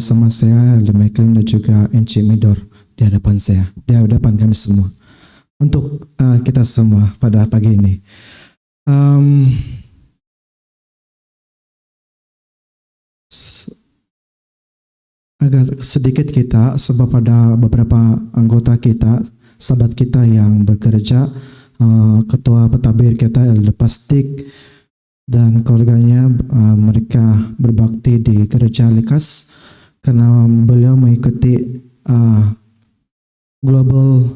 Bersama saya, Elder Michael dan juga Encik Midor di hadapan saya, di hadapan kami semua. Untuk kita semua pada pagi ini. Agak sedikit kita, sebab ada beberapa anggota kita, sahabat kita yang bekerja, ketua petabir kita Elder Pastik dan keluarganya, mereka berbakti di gereja Lekas karena beliau mengikuti Global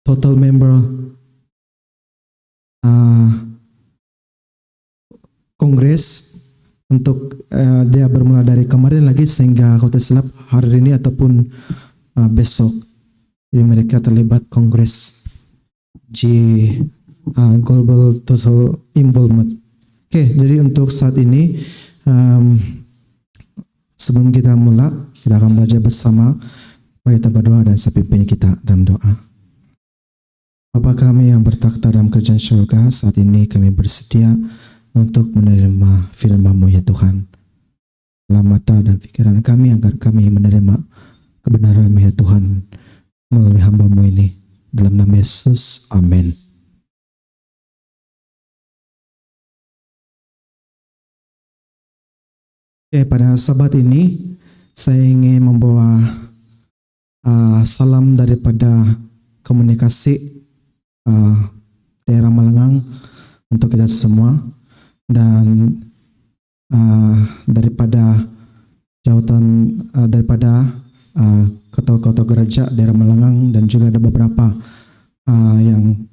Total Member Kongres untuk dia bermula dari kemarin lagi sehingga kalau tidak silap hari ini ataupun besok. Jadi mereka terlibat kongres di Global Total Involvement. Oke, jadi untuk saat ini sebelum kita mulai, kita akan belajar bersama. Mari kita berdoa dan saya pimpin kita dalam doa. Bapa kami yang bertakhta dalam kerajaan surga, saat ini kami bersedia untuk menerima firman-Mu ya Tuhan. Dalam mata dan pikiran kami agar kami menerima kebenaran-Mu ya Tuhan melalui hamba-Mu ini. Dalam nama Yesus, amin. Oke, pada sabat ini saya ingin membawa salam daripada komunikasi daerah Malangang untuk kita semua, dan daripada jawatan daripada ketua-ketua gereja daerah Malangang, dan juga ada beberapa yang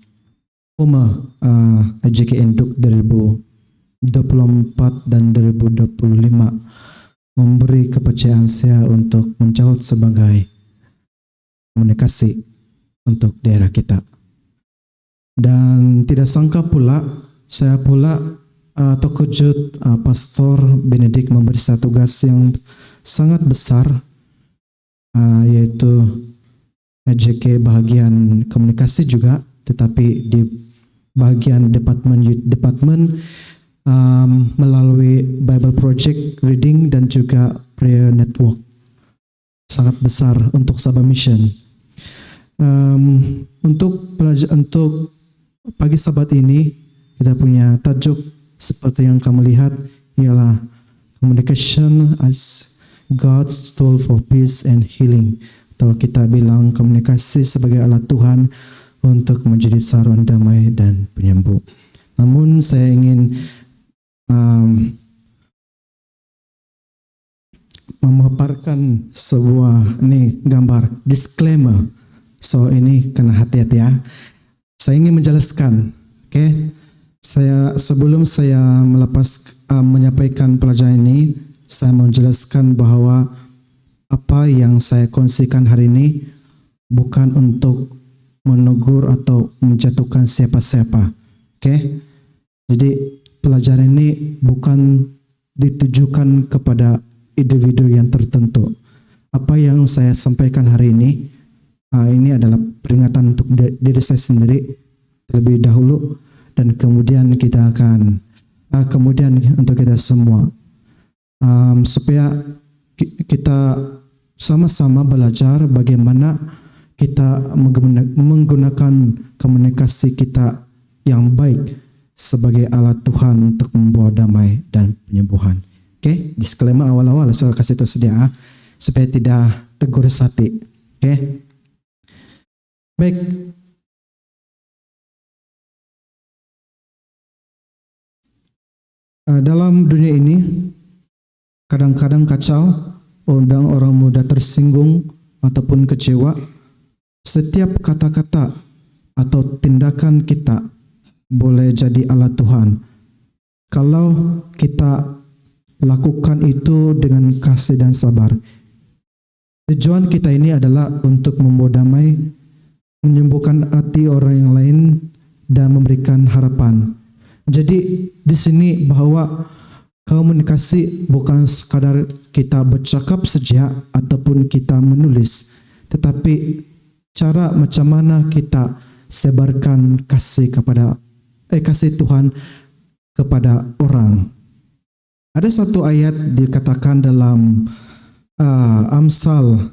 EJK Induk 2024 dan 2025 memberi kepercayaan saya untuk menjawab sebagai komunikasi untuk daerah kita. Dan tidak sangka pula saya terkejut Pastor Benedict memberi saya tugas yang sangat besar, yaitu EJK bagian komunikasi juga, tetapi di bagian departemen melalui Bible Project Reading dan juga Prayer Network. Sangat besar untuk Sabah Mission. Untuk pagi Sabat ini kita punya tajuk seperti yang kamu lihat, ialah Communication as God's Tool for Peace and Healing, atau kita bilang komunikasi sebagai alat Tuhan untuk menjadi saluran damai dan penyembuh. Namun saya ingin memaparkan sebuah gambar disclaimer. So ini kena hati-hati ya. Saya ingin menjelaskan, oke? Sebelum saya menyampaikan pelajaran ini, saya mau menjelaskan bahwa apa yang saya kongsikan hari ini bukan untuk menegur atau menjatuhkan siapa-siapa, oke? Jadi pelajaran ini bukan ditujukan kepada individu yang tertentu. Apa yang saya sampaikan hari ini adalah peringatan untuk diri saya sendiri terlebih dahulu, dan kemudian kita akan kemudian untuk kita semua, supaya kita sama-sama belajar bagaimana kita menggunakan komunikasi kita yang baik sebagai alat Tuhan untuk membawa damai dan penyembuhan. Oke, disclaimer awal-awal saya kasih tahu sedia supaya tidak tergores hati. Oke. Baik. Dalam dunia ini kadang-kadang kacau, orang mudah tersinggung ataupun kecewa. Setiap kata-kata atau tindakan kita boleh jadi alat Tuhan kalau kita lakukan itu dengan kasih dan sabar. Tujuan kita ini adalah untuk membawa damai, menyembuhkan hati orang yang lain, dan memberikan harapan. Jadi di sini bahwa komunikasi bukan sekadar kita bercakap saja ataupun kita menulis, tetapi cara macam mana kita sebarkan kasih Tuhan kepada orang. Ada satu ayat dikatakan dalam Amsal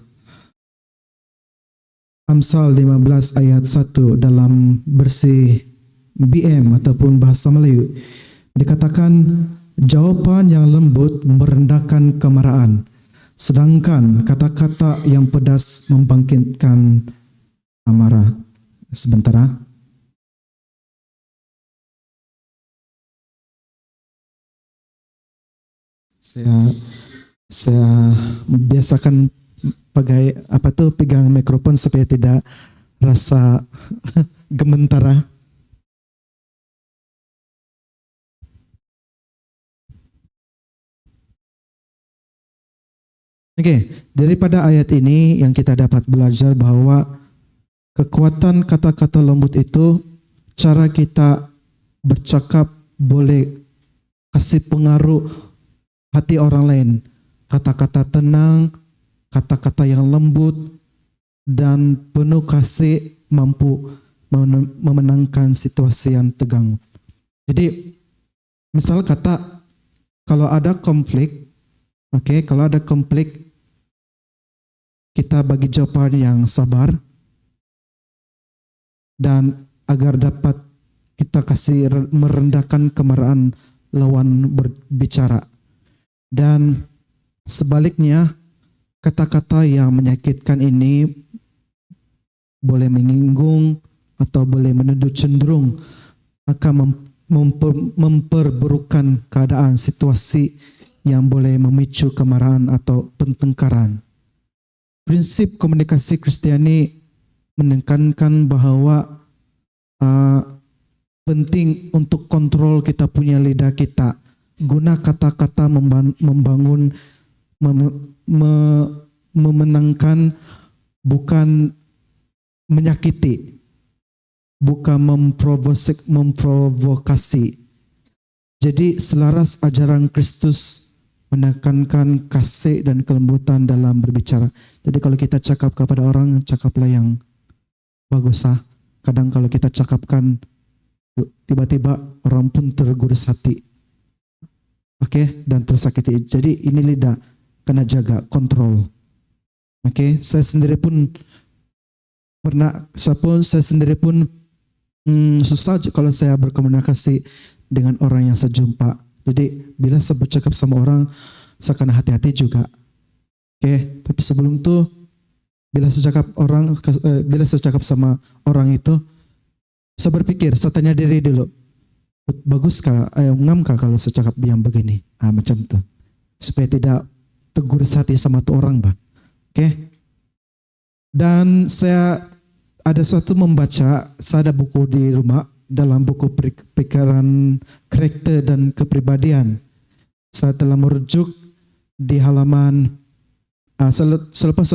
Amsal 15 ayat 1 dalam versi BM ataupun bahasa Melayu dikatakan, jawapan yang lembut merendahkan kemarahan, sedangkan kata-kata yang pedas membangkitkan amarah. Sebentar. Saya biasakan pegang mikrofon supaya tidak rasa gementara. Oke, daripada ayat ini yang kita dapat belajar bahwa kekuatan kata-kata lembut itu, cara kita bercakap boleh kasih pengaruh hati orang lain. Kata-kata tenang, kata-kata yang lembut, dan penuh kasih mampu memenangkan situasi yang tegang. Jadi, misal kata, kalau ada konflik, kalau ada konflik, kita bagi jawaban yang sabar, dan agar dapat kita kasih merendahkan kemarahan lawan berbicara. Dan sebaliknya, kata-kata yang menyakitkan ini boleh menyinggung atau boleh menuduh cenderung akan memperburukkan keadaan situasi yang boleh memicu kemarahan atau pertengkaran. Prinsip komunikasi Kristiani menekankan bahwa penting untuk kontrol kita punya lidah kita. Guna kata-kata membangun, memenangkan, bukan menyakiti, bukan memprovokasi. Jadi selaras ajaran Kristus menekankan kasih dan kelembutan dalam berbicara. Jadi kalau kita cakap kepada orang, cakaplah yang bagus. Kadang kalau kita cakapkan, tiba-tiba orang pun tergores hati. Dan tersakiti. Jadi ini lidah kena jaga, kontrol. Saya sendiri pun susah kalau saya berkomunikasi dengan orang yang saya jumpa. Jadi bila saya bercakap sama orang, saya kena hati-hati juga. Tapi sebelum itu, bila saya cakap sama orang itu, saya berpikir, saya tanya diri dulu, baguskah, ngamkah kalau saya cakap yang begini, macam itu, supaya tidak tegur hati sama tu orang, Bang. Dan saya ada satu membaca, saya ada buku di rumah, dalam buku pikiran karakter dan kepribadian. Saya telah merujuk di halaman, selepas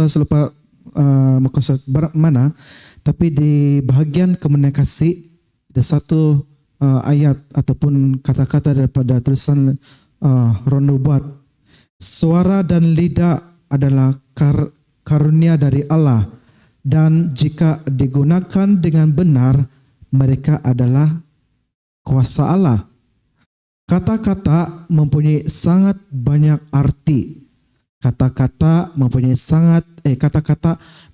mana, tapi di bahagian komunikasi ada satu ayat ataupun kata-kata daripada tulisan Ron Nubuat. Suara dan lidah adalah karunia dari Allah, dan jika digunakan dengan benar, mereka adalah kuasa Allah. Kata-kata mempunyai sangat banyak arti. Kata-kata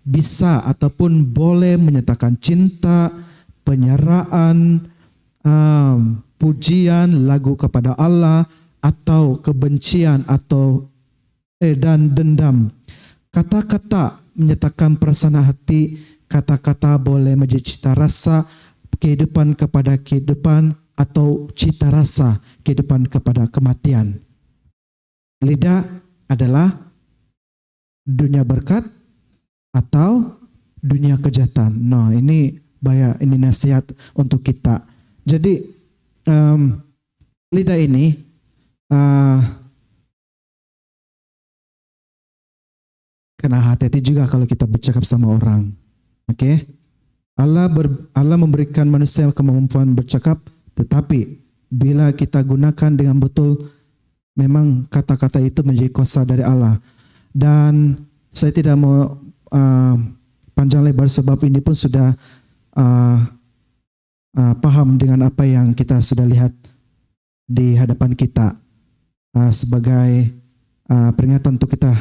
bisa ataupun boleh menyatakan cinta, penyerahan, pujian, lagu kepada Allah, atau kebencian atau dan dendam. Kata-kata menyatakan perasaan hati. Kata-kata boleh menjadi cita rasa kehidupan kepada kehidupan, atau cita rasa kehidupan kepada kematian. Lidah adalah dunia berkat atau dunia kejahatan. Ini ini nasihat untuk kita. Jadi lidah ini kena hati-hati juga kalau kita bercakap sama orang. Allah memberikan manusia kemampuan bercakap, tetapi bila kita gunakan dengan betul, memang kata-kata itu menjadi kuasa dari Allah. Dan saya tidak mau panjang lebar, sebab ini pun sudah paham dengan apa yang kita sudah lihat di hadapan kita, sebagai peringatan untuk kita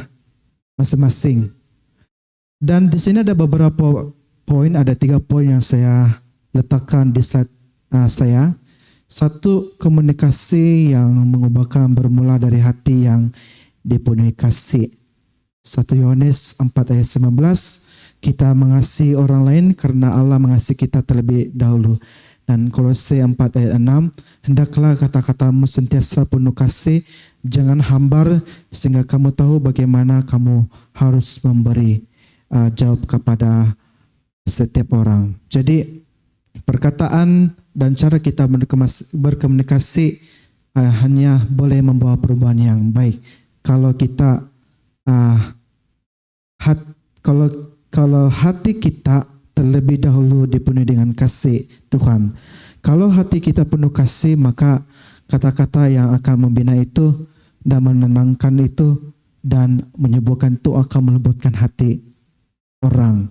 masing-masing. Dan di sini ada beberapa poin, ada 3 poin yang saya letakkan di slide saya. Satu, komunikasi yang mengubahkan bermula dari hati yang dipenuhi kasih. 1 Yohanes 4 ayat 19, kita mengasihi orang lain karena Allah mengasihi kita terlebih dahulu. Dan Kolose 4 ayat 6, hendaklah kata-katamu sentiasa penuh kasih, jangan hambar, sehingga kamu tahu bagaimana kamu harus memberi jawab kepada setiap orang. Jadi perkataan dan cara kita berkomunikasi hanya boleh membawa perubahan yang baik. Kalau kita kalau hati kita terlebih dahulu dipenuhi dengan kasih Tuhan. Kalau hati kita penuh kasih, maka kata-kata yang akan membina itu dan menenangkan itu dan menyembuhkan itu akan melembutkan hati orang.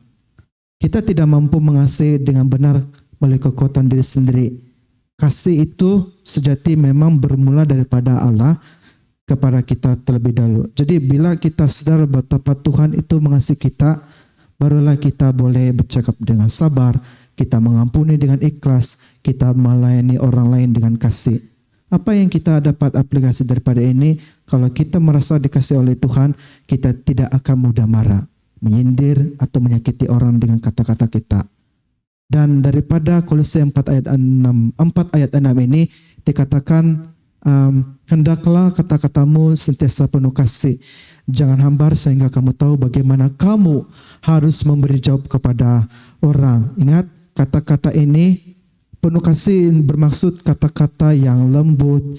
Kita tidak mampu mengasihi dengan benar melalui kekuatan diri sendiri. Kasih itu sejati memang bermula daripada Allah kepada kita terlebih dahulu. Jadi bila kita sadar betapa Tuhan itu mengasihi kita, barulah kita boleh bercakap dengan sabar, kita mengampuni dengan ikhlas, kita melayani orang lain dengan kasih. Apa yang kita dapat aplikasi daripada ini? Kalau kita merasa dikasihi oleh Tuhan, kita tidak akan mudah marah, menyindir atau menyakiti orang dengan kata-kata kita. Dan daripada Kolose 4 ayat 6 ini dikatakan, hendaklah kata-katamu sentiasa penuh kasih, jangan hambar sehingga kamu tahu bagaimana kamu harus memberi jawab kepada orang. Ingat, kata-kata ini penuh kasih bermaksud kata-kata yang lembut,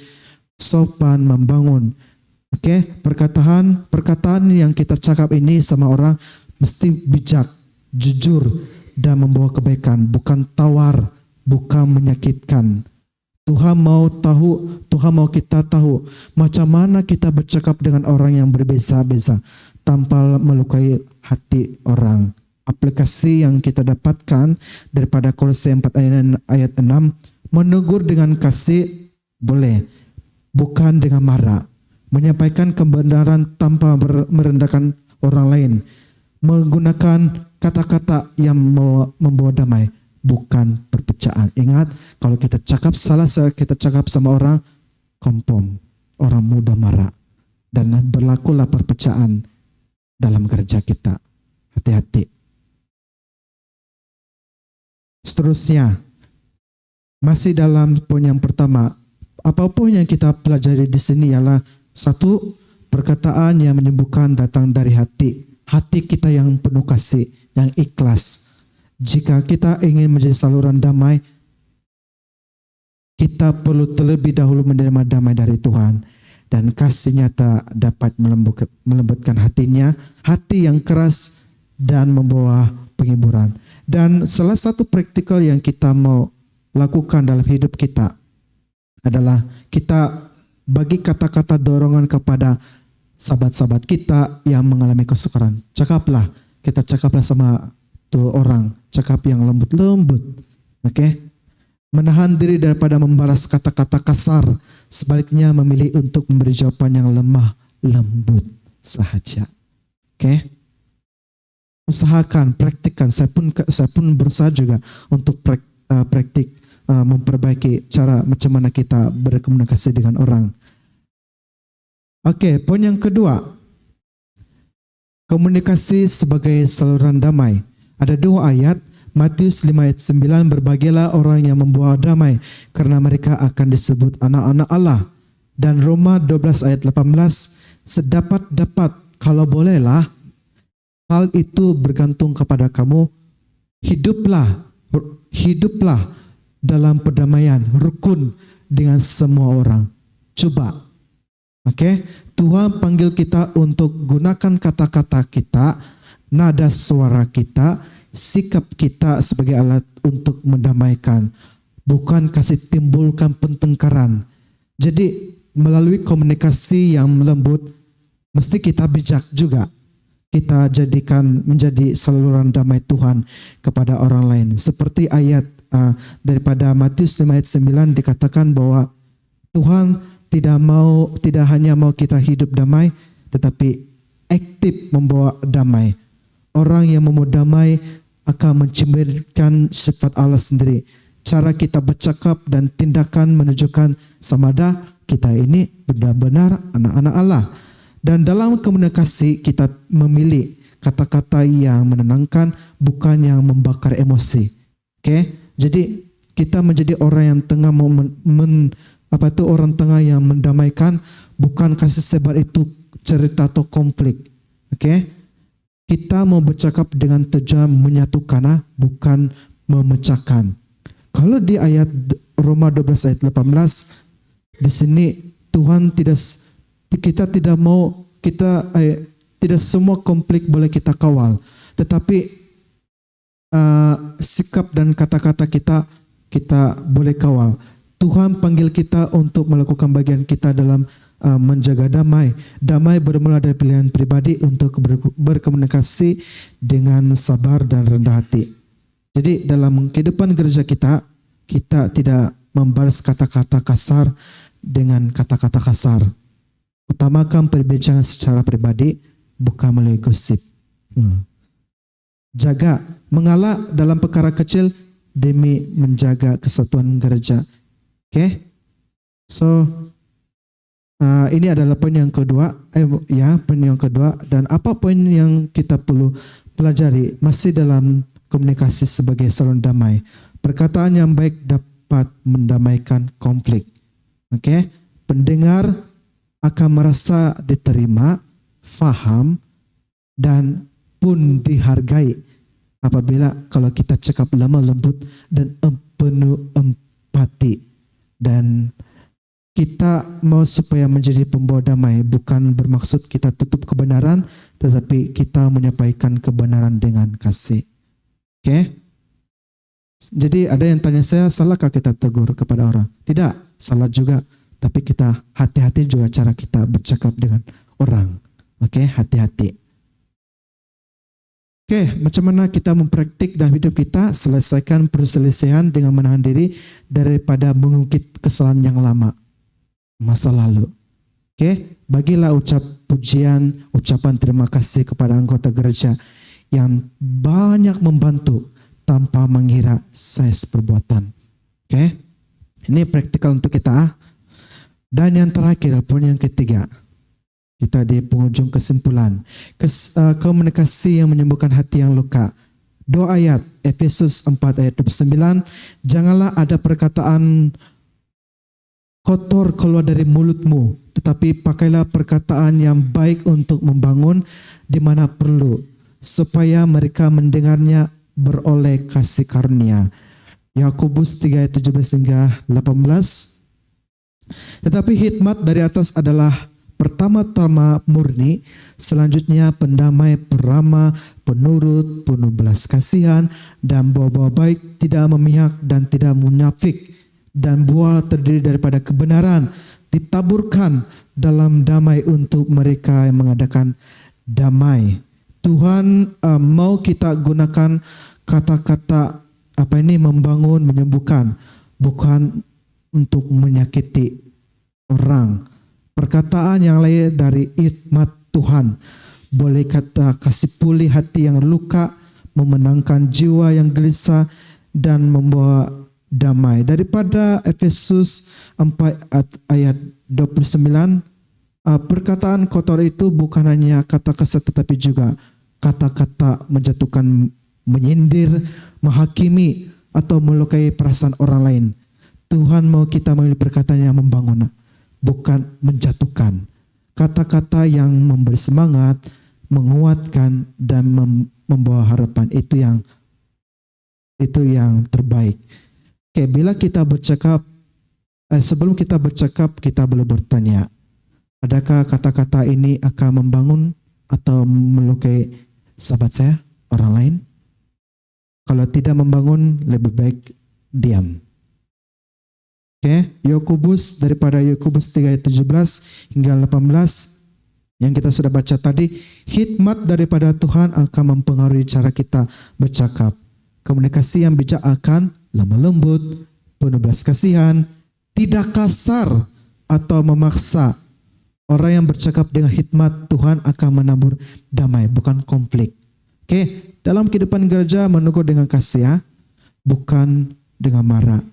sopan, membangun. Oke, perkataan yang kita cakap ini sama orang mesti bijak, jujur, dan membawa kebaikan, bukan tawar, bukan menyakitkan. Tuhan mau kita tahu macam mana kita bercakap dengan orang yang berbeza-beza tanpa melukai hati orang. Aplikasi yang kita dapatkan daripada Kolose 4 ayat 6, menegur dengan kasih boleh, bukan dengan marah. Menyampaikan kebenaran tanpa merendahkan orang lain. Menggunakan kata-kata yang membawa damai, bukan perpecahan. Ingat, kalau kita cakap salah, kita cakap sama orang, kompom, orang mudah marah. Dan berlakulah perpecahan dalam gereja kita. Hati-hati. Seterusnya, masih dalam poin yang pertama, apapun yang kita pelajari di sini ialah 1, perkataan yang menyembuhkan datang dari hati. Hati kita yang penuh kasih, yang ikhlas. Jika kita ingin menjadi saluran damai, kita perlu terlebih dahulu menerima damai dari Tuhan. Dan kasih nyata dapat melembutkan hatinya, hati yang keras dan membawa penghiburan. Dan salah satu praktikal yang kita mau lakukan dalam hidup kita adalah kita bagi kata-kata dorongan kepada sahabat-sahabat kita yang mengalami kesukaran. Kita cakaplah sama tuh orang, cakap yang lembut-lembut. Oke? Menahan diri daripada membalas kata-kata kasar, sebaliknya memilih untuk memberi jawaban yang lemah, lembut sahaja. Oke? Usahakan, praktikkan. Saya pun berusaha juga untuk praktik memperbaiki cara macam mana kita berkomunikasi dengan orang. Oke, poin yang kedua, komunikasi sebagai saluran damai. Ada 2 ayat, Matius 5 ayat 9, berbahagialah orang yang membawa damai, karena mereka akan disebut anak-anak Allah. Dan Roma 12 ayat 18, sedapat-dapat kalau bolehlah, hal itu bergantung kepada kamu, hiduplah dalam perdamaian, rukun dengan semua orang. Coba. Oke, Tuhan panggil kita untuk gunakan kata-kata kita, nada suara kita, sikap kita sebagai alat untuk mendamaikan, bukan kasih timbulkan pertengkaran. Jadi melalui komunikasi yang lembut, mesti kita bijak juga. Kita jadikan menjadi saluran damai Tuhan kepada orang lain. Seperti ayat daripada Matius 5 ayat 9 dikatakan bahwa Tuhan tidak hanya mau kita hidup damai, tetapi aktif membawa damai. Orang yang membawa damai akan mencerminkan sifat Allah sendiri. Cara kita bercakap dan tindakan menunjukkan sama ada kita ini benar-benar anak-anak Allah. Dan dalam komunikasi kita memilih kata-kata yang menenangkan, bukan yang membakar emosi. Jadi kita menjadi orang yang tengah orang tengah yang mendamaikan, bukan kasih sebar itu cerita atau konflik. Kita mau bercakap dengan tujuan menyatukan, bukan memecahkan. Kalau di ayat Roma 12 ayat 18, di sini Tuhan tidak semua konflik boleh kita kawal, tetapi sikap dan kata-kata kita boleh kawal. Tuhan panggil kita untuk melakukan bagian kita dalam menjaga damai. Damai bermula dari pilihan pribadi untuk berkomunikasi dengan sabar dan rendah hati. Jadi dalam kehidupan gereja kita tidak membalas kata-kata kasar dengan kata-kata kasar. Utamakan perbincangan secara pribadi, bukan melalui gosip. Jaga, mengalah dalam perkara kecil demi menjaga kesatuan gereja. So ini adalah poin yang kedua. Poin yang kedua. Dan apa poin yang kita perlu pelajari masih dalam komunikasi sebagai salon damai? Perkataan yang baik dapat mendamaikan konflik. Pendengar akan merasa diterima, faham, dan pun dihargai apabila kalau kita cakap lemah lembut dan penuh empati. Dan kita mau supaya menjadi pembawa damai, bukan bermaksud kita tutup kebenaran, tetapi kita menyampaikan kebenaran dengan kasih. Jadi ada yang tanya saya, salahkah kita tegur kepada orang? Tidak, salah juga. Tapi kita hati-hati juga cara kita bercakap dengan orang. Hati-hati. Macam mana kita mempraktik dalam hidup kita? Selesaikan perselisihan dengan menahan diri daripada mengungkit kesalahan yang lama, masa lalu. Bagilah ucapan terima kasih kepada anggota gereja yang banyak membantu tanpa mengira size perbuatan. Ini praktikal untuk kita. Dan yang terakhir, poin yang ketiga, kita di penghujung kesimpulan. Komunikasi yang menyembuhkan hati yang luka. 2 ayat, Efesus 4 ayat 29, janganlah ada perkataan kotor keluar dari mulutmu, tetapi pakailah perkataan yang baik untuk membangun di mana perlu, supaya mereka mendengarnya beroleh kasih karunia. Yakobus 3 ayat 17 hingga 18. Tetapi hikmat dari atas adalah pertama-tama murni, selanjutnya pendamai, peramah, penurut, penuh belas kasihan, dan bawa-bawa baik, tidak memihak dan tidak munafik, dan buah terdiri daripada kebenaran, ditaburkan dalam damai untuk mereka yang mengadakan damai. Tuhan mau kita gunakan kata-kata membangun, menyembuhkan, bukan untuk menyakiti orang. Perkataan yang lahir dari hikmat Tuhan boleh kata kasih pulih hati yang luka, memenangkan jiwa yang gelisah, dan membawa damai. Daripada Efesus 4 ayat 29, perkataan kotor itu bukan hanya kata kasar tetapi juga kata-kata menjatuhkan, menyindir, menghakimi, atau melukai perasaan orang lain. Tuhan mau kita memilih perkataan yang membangun, bukan menjatuhkan. Kata-kata yang memberi semangat, menguatkan, dan membawa harapan, itu yang terbaik. Bila kita bercakap, sebelum kita bercakap, kita boleh bertanya, adakah kata-kata ini akan membangun atau melukai sahabat saya, orang lain? Kalau tidak membangun, lebih baik diam. Yakobus, daripada Yakobus 3 ayat 17 hingga 18 yang kita sudah baca tadi, hikmat daripada Tuhan akan mempengaruhi cara kita bercakap. Komunikasi yang bijak akan lemah lembut, penuh belas kasihan, tidak kasar atau memaksa, Orang yang bercakap dengan hikmat, Tuhan akan menabur damai, bukan konflik. Oke, dalam kehidupan gereja menegur dengan kasih ya, bukan dengan marah.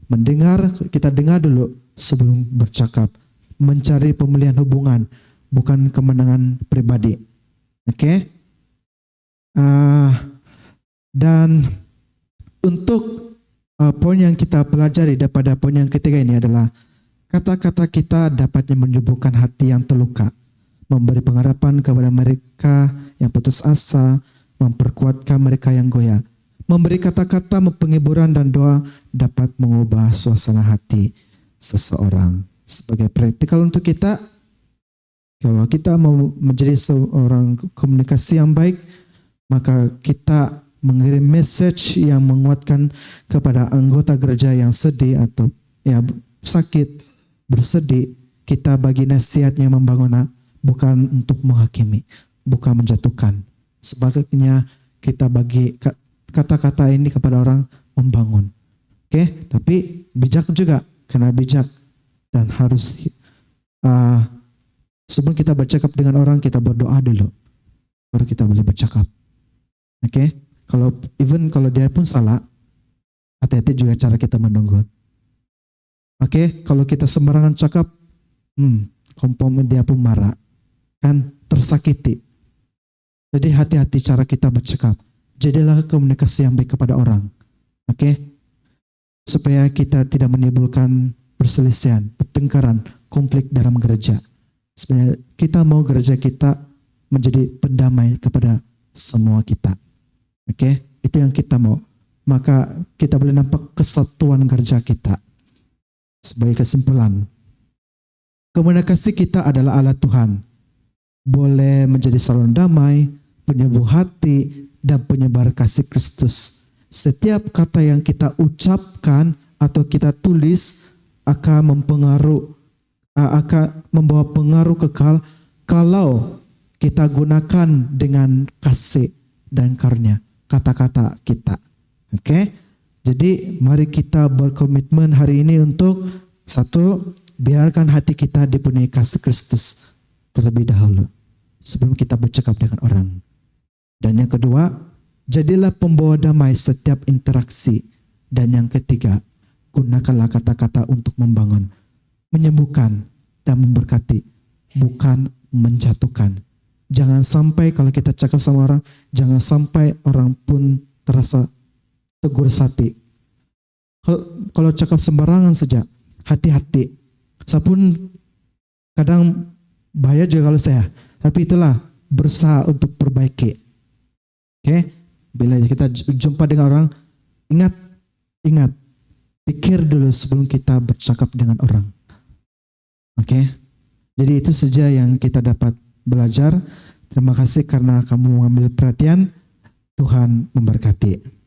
Mendengar, kita dengar dulu sebelum bercakap. Mencari pemulihan hubungan, bukan kemenangan pribadi. Oke? Dan untuk poin yang kita pelajari daripada poin yang ketiga ini adalah kata-kata kita dapatnya menyembuhkan hati yang terluka, memberi pengharapan kepada mereka yang putus asa, memperkuatkan mereka yang goyah. Memberi kata-kata penghiburan dan doa dapat mengubah suasana hati seseorang. Sebagai praktikal untuk kita, kalau kita mau menjadi seorang komunikasi yang baik, maka kita mengirim message yang menguatkan kepada anggota gereja yang sedih atau ya sakit, bersedih. Kita bagi nasihat yang membangun, bukan untuk menghakimi, bukan menjatuhkan. Sebaliknya kita bagi kata-kata ini kepada orang membangun. Oke, tapi bijak juga, kena bijak dan harus sebelum kita bercakap dengan orang kita berdoa dulu, baru kita boleh bercakap. Oke, kalau dia pun salah, hati-hati juga cara kita menunggu. Oke, kalau kita sembarangan cakap, kompom dia pun marah, kan tersakiti. Jadi hati-hati cara kita bercakap. Jadilah komunikasi yang baik kepada orang. Oke? Supaya kita tidak menimbulkan perselisihan, pertengkaran, konflik dalam gereja. Sebenarnya kita mau gereja kita menjadi pendamai kepada semua kita. Oke? Itu yang kita mau. Maka kita boleh nampak kesatuan gereja kita. Sebagai kesimpulan, komunikasi kita adalah alat Tuhan. Boleh menjadi saluran damai, penyembuh hati, dan penyebar kasih Kristus. Setiap kata yang kita ucapkan atau kita tulis akan membawa pengaruh kekal kalau kita gunakan dengan kasih dan karunia kata-kata kita. Oke? Jadi mari kita berkomitmen hari ini untuk satu, biarkan hati kita dipenuhi kasih Kristus terlebih dahulu sebelum kita bercakap dengan orang. Dan yang kedua, jadilah pembawa damai setiap interaksi. Dan yang ketiga, gunakanlah kata-kata untuk membangun, menyembuhkan, dan memberkati, bukan menjatuhkan. Jangan sampai kalau kita cakap sama orang, jangan sampai orang pun terasa tegur hati. Kalau cakap sembarangan saja, hati-hati. Saya pun kadang bahaya juga kalau saya, tapi itulah berusaha untuk perbaiki. Oke, bila kita jumpa dengan orang, ingat, pikir dulu sebelum kita bercakap dengan orang. Oke, jadi itu saja yang kita dapat belajar. Terima kasih karena kamu mengambil perhatian. Tuhan memberkati.